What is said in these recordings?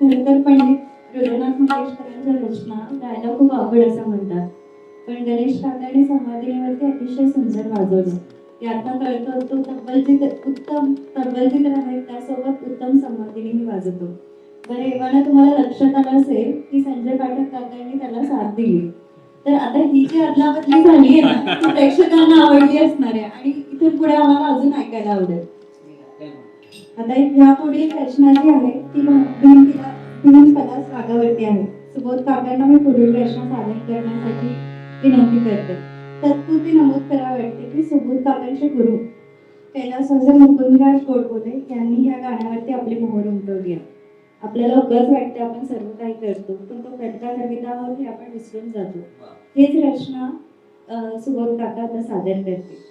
खरं तर पंडित हृदयनाथ मंगेशकरांच्या रचना गायला खूप आवड असं म्हणतात. पण गणेश काकाने संवादिनीवरती अतिशय सुंदर वाजवलं. यातनं कळतं तो तब्बलची तर आहे, त्यासोबत उत्तम संवादिनीही वाजवतो. बरं, एव्हाना तुम्हाला लक्षात आलं असेल की संजय पाठक काकांनी त्याला साथ दिली. तर आता ही जी अदलाबदली झाली आहे ना, ती प्रेक्षकांना आवडली असणार आहे आणि इथून पुढे आम्हाला अजून ऐकायला आवडेल. आता यापुढील रचना जी आहे ती भीम पदास रागावरती आहे. सुबोध काकांना मी पुढील रचना सादर करण्यासाठी विनंती करते. तत्पूर्वी नमूद करावे वाटते की सुबोध काकांचे गुरु कैलासवासी मुकुंदराज गोडबोले यांनी या गाण्यावरती आपली मोहर उमटवली आहे. आपल्याला उगाच वाटते आपण सर्व काही करतो, पण तो कटका कवितावर हे आपण विसरून जातो. हेच रचना सुबोध काका आता सादर करते.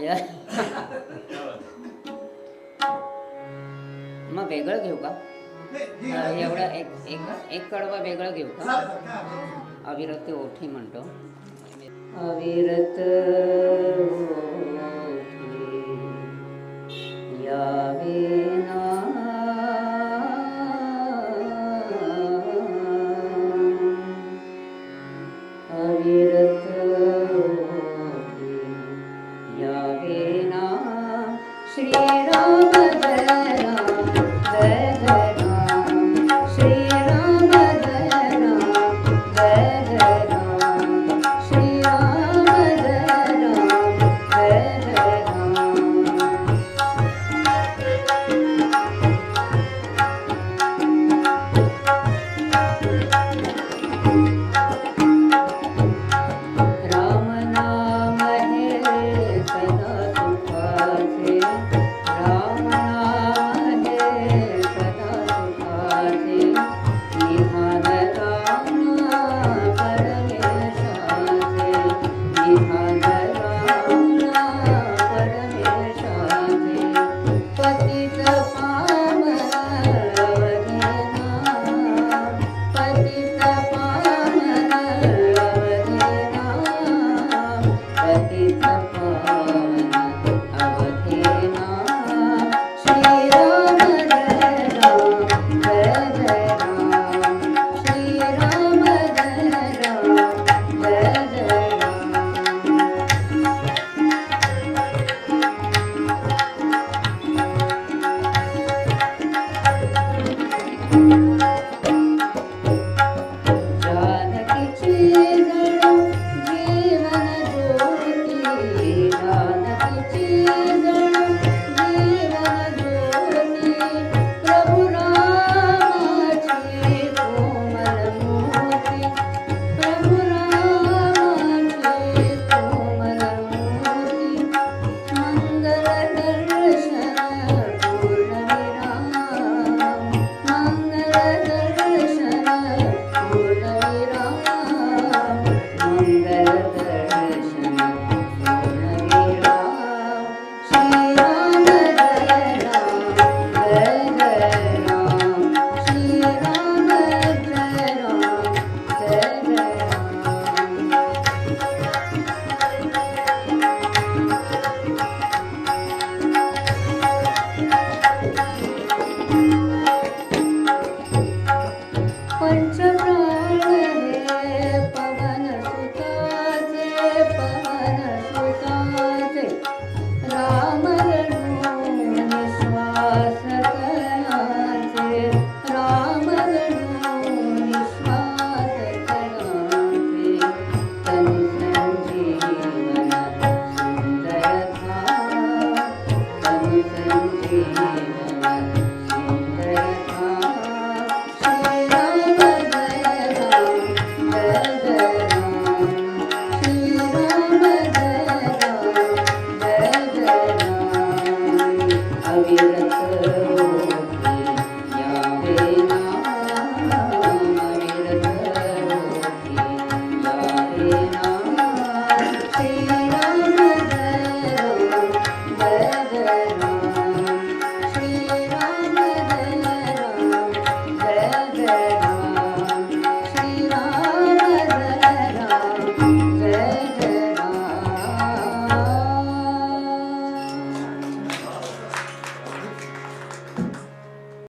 या. मग वेगळं घेऊ का? एवढं एक कडवं वेगळं घेऊ का? अविरत ओठी म्हणतो. अविरत